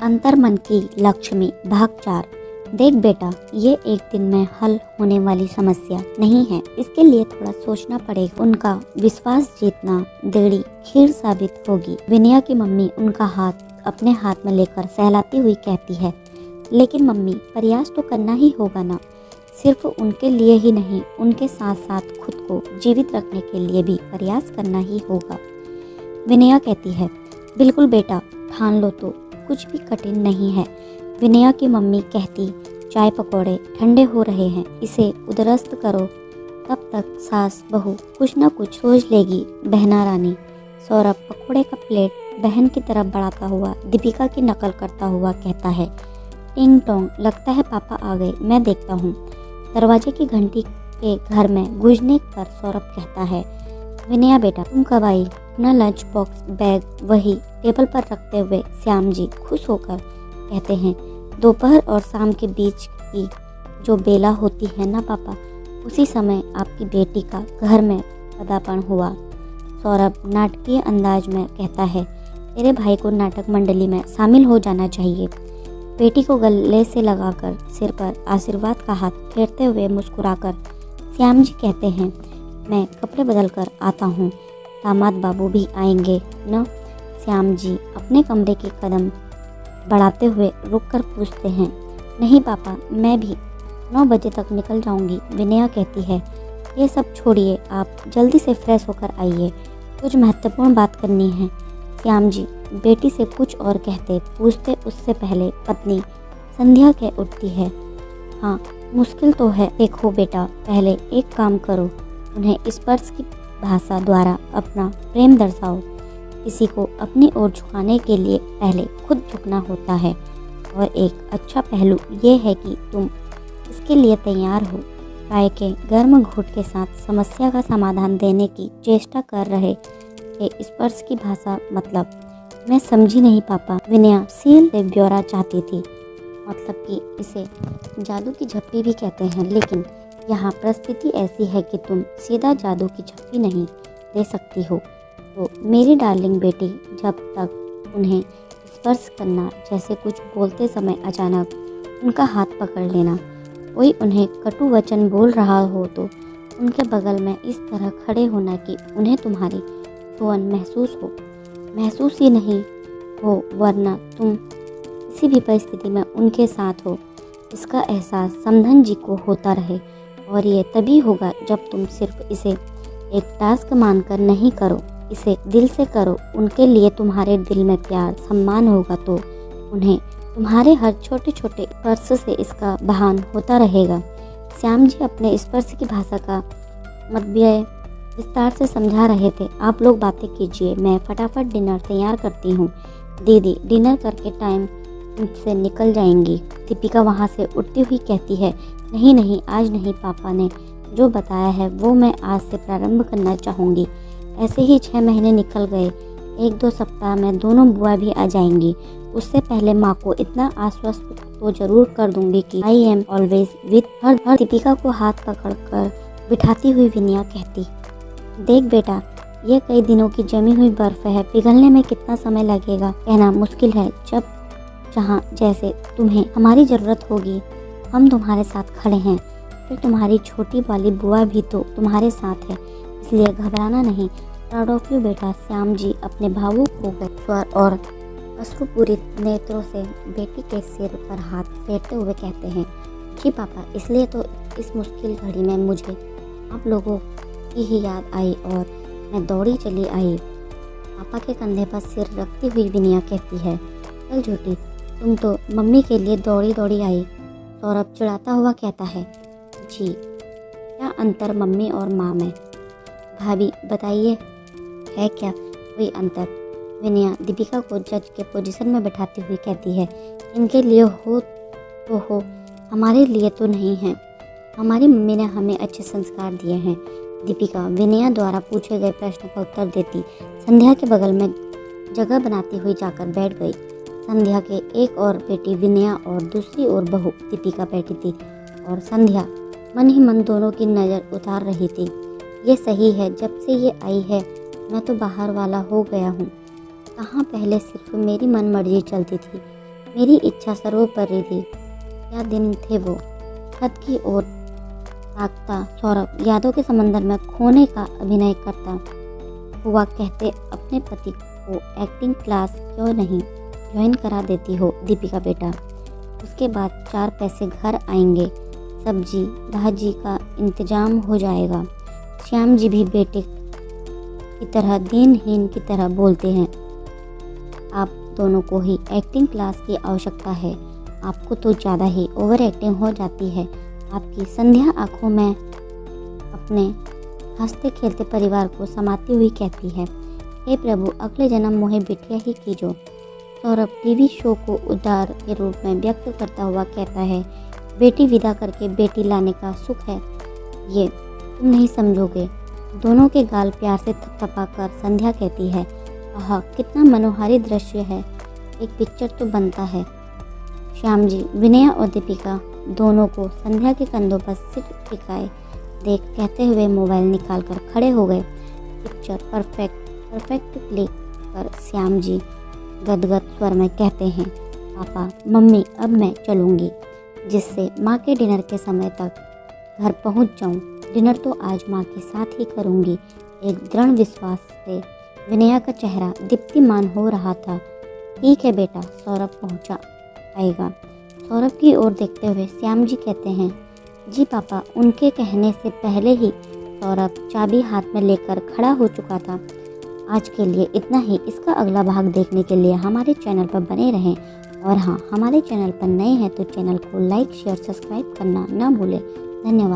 अंतर्मन की लक्ष्मी भाग 4। देख बेटा, ये एक दिन में हल होने वाली समस्या नहीं है। इसके लिए थोड़ा सोचना पड़ेगा। उनका विश्वास जीतना देड़ी खीर साबित होगी। विनया की मम्मी उनका हाथ अपने हाथ में लेकर सहलाती हुई कहती है, लेकिन मम्मी, प्रयास तो करना ही होगा ना। सिर्फ उनके लिए ही नहीं, उनके साथ साथ खुद को जीवित रखने के लिए भी प्रयास करना ही होगा। विनया कहती है, बिल्कुल बेटा, ठान लो तो कुछ भी कठिन नहीं है। विनया की मम्मी कहती, चाय पकौड़े ठंडे हो रहे हैं, इसे उदरस्त करो, तब तक सास बहू कुछ न कुछ सोच लेगी। बहना रानी। सौरभ पकौड़े का प्लेट बहन की तरफ बढ़ाता हुआ दीपिका की नकल करता हुआ कहता है, टिंग टोंग, लगता है पापा आ गए, मैं देखता हूँ। दरवाजे की घंटी के घर में गूंजने पर सौरभ कहता है, विनया बेटा, तुम कब आई? अपना लंच बॉक्स बैग वही टेबल पर रखते हुए श्याम जी खुश होकर कहते हैं, दोपहर और शाम के बीच की जो बेला होती है ना पापा, उसी समय आपकी बेटी का घर में पदार्पण हुआ। सौरभ नाटकीय अंदाज में कहता है, तेरे भाई को नाटक मंडली में शामिल हो जाना चाहिए। बेटी को गले से लगाकर सिर पर आशीर्वाद का हाथ फेरते हुए मुस्कुराकर श्याम जी कहते हैं, मैं कपड़े बदल कर आता हूँ, दामाद बाबू भी आएंगे न? श्याम जी अपने कमरे के कदम बढ़ाते हुए रुककर पूछते हैं, नहीं पापा, मैं भी 9 बजे तक निकल जाऊंगी। विनया कहती है, ये सब छोड़िए, आप जल्दी से फ्रेश होकर आइए, कुछ महत्वपूर्ण बात करनी है। श्याम जी बेटी से कुछ और कहते पूछते उससे पहले पत्नी संध्या कह उठती है, हाँ मुश्किल तो है। देखो बेटा, पहले एक काम करो, उन्हें स्पर्श की भाषा द्वारा अपना प्रेम दर्शाओ। किसी को अपनी ओर झुकाने के लिए पहले खुद झुकना होता है, और एक अच्छा पहलू ये है कि तुम इसके लिए तैयार हो। चाय के गर्म घूंट के साथ समस्या का समाधान देने की चेष्टा कर रहे थे। स्पर्श की भाषा मतलब? मैं समझी नहीं पापा। विनया सील से ब्यौरा चाहती थी। मतलब कि इसे जादू की झप्पी भी कहते हैं, लेकिन यहाँ परिस्थिति ऐसी है कि तुम सीधा जादू की झप्पी नहीं दे सकती हो। तो मेरी डार्लिंग बेटी, जब तक उन्हें स्पर्श करना, जैसे कुछ बोलते समय अचानक उनका हाथ पकड़ लेना, कोई उन्हें कटु वचन बोल रहा हो तो उनके बगल में इस तरह खड़े होना कि उन्हें तुम्हारी छुअन महसूस ही नहीं हो, वरना तुम किसी भी परिस्थिति में उनके साथ हो, इसका एहसास समधन जी को होता रहे। और ये तभी होगा जब तुम सिर्फ इसे एक टास्क मानकर नहीं करो, इसे दिल से करो। उनके लिए तुम्हारे दिल में प्यार सम्मान होगा तो उन्हें तुम्हारे हर छोटे छोटे स्पर्श से इसका भान होता रहेगा। श्याम जी अपने स्पर्श की भाषा का मतव्यय विस्तार से समझा रहे थे। आप लोग बातें कीजिए, मैं फटाफट डिनर तैयार करती हूँ। दीदी डिनर करके टाइम से निकल जाएंगी। दीपिका वहाँ से उठती हुई कहती है, नहीं नहीं, आज नहीं, पापा ने जो बताया है वो मैं आज से प्रारंभ करना चाहूँगी। ऐसे ही 6 महीने निकल गए, 1-2 सप्ताह में दोनों बुआ भी आ जाएंगी। उससे पहले माँ को इतना आश्वस्त तो जरूर कर दूंगी कि I am always with her. Deepika को हाथ पकड़कर बिठाती हुई विनया कहती, देख बेटा, ये कई दिनों की जमी हुई बर्फ है, पिघलने में कितना समय लगेगा कहना मुश्किल है। जब जहाँ जैसे तुम्हें हमारी ज़रूरत होगी, हम तुम्हारे साथ खड़े हैं। फिर तुम्हारी छोटी वाली बुआ भी तो तुम्हारे साथ है, इसलिए घबराना नहीं। प्राउड ऑफ यू बेटा। श्याम जी अपने भावुक हो गए स्वर और अश्रुपूरित नेत्रों से बेटी के सिर पर हाथ फेरते हुए कहते हैं, जी पापा, इसलिए तो इस मुश्किल घड़ी में मुझे आप लोगों की ही याद आई और मैं दौड़ी चली आई। पापा के कंधे पर सिर रखती हुई विनया कहती है, चल झूठी, तुम तो मम्मी के लिए दौड़ी दौड़ी आई। सौरभ चिढ़ाता हुआ कहता है, जी क्या अंतर मम्मी और माँ में? भाभी बताइए, है क्या कोई अंतर? विनया दीपिका को जज के पोजीशन में बैठाती हुई कहती है, इनके लिए हो तो हो, हमारे लिए तो नहीं है। हमारी मम्मी ने हमें अच्छे संस्कार दिए हैं। दीपिका विनया द्वारा पूछे गए प्रश्न का उत्तर देती संध्या के बगल में जगह बनाती हुई जाकर बैठ गई। संध्या के एक और बेटी विनया और दूसरी ओर बहू दीपिका बैठी थी, और संध्या मन ही मन दोनों की नज़र उतार रही थी। ये सही है, जब से ये आई है मैं तो बाहर वाला हो गया हूँ। कहाँ पहले सिर्फ मेरी मन मर्जी चलती थी, मेरी इच्छा सर्वोपरि थी। क्या दिन थे वो। छत की ओर ताकता सौरभ यादों के समंदर में खोने का अभिनय करता हुआ कहते, अपने पति को एक्टिंग क्लास क्यों नहीं ज्वाइन करा देती हो दीपिका बेटा। उसके बाद 4 पैसे घर आएंगे, सब्जी भाजी का इंतजाम हो जाएगा। श्याम जी भी बेटे की तरह दीनहीन की तरह बोलते हैं। आप दोनों को ही एक्टिंग क्लास की आवश्यकता है। आपको तो ज़्यादा ही ओवर एक्टिंग हो जाती है। आपकी संध्या आंखों में अपने हंसते खेलते परिवार को समाती हुई कहती है, हे प्रभु, अगले जन्म मोहे बिटिया ही कीजो। सौरभ टीवी शो को उदार के रूप में व्यक्त करता हुआ कहता है, बेटी विदा करके बेटी लाने का सुख है ये तुम नहीं समझोगे। दोनों के गाल प्यार से थपथपा कर संध्या कहती है, आह कितना मनोहारी दृश्य है, एक पिक्चर तो बनता है। श्याम जी विनया और दीपिका दोनों को संध्या के कंधों पर सिर टिकाए देख कहते हुए मोबाइल निकालकर खड़े हो गए। पिक्चर परफेक्ट क्लिक कर श्याम जी गदगद स्वर में कहते हैं, पापा मम्मी अब मैं चलूँगी, जिससे माँ के डिनर के समय तक घर पहुँच जाऊँ। डिनर तो आज माँ के साथ ही करूँगी। एक दृढ़ विश्वास से विनया का चेहरा दीप्तिमान हो रहा था। ठीक है बेटा, सौरभ पहुँचा आएगा। सौरभ की ओर देखते हुए श्याम जी कहते हैं, जी पापा। उनके कहने से पहले ही सौरभ चाबी हाथ में लेकर खड़ा हो चुका था। आज के लिए इतना ही। इसका अगला भाग देखने के लिए हमारे चैनल पर बने रहें। और हाँ, हमारे चैनल पर नए हैं तो चैनल को लाइक शेयर सब्सक्राइब करना ना भूलें। धन्यवाद।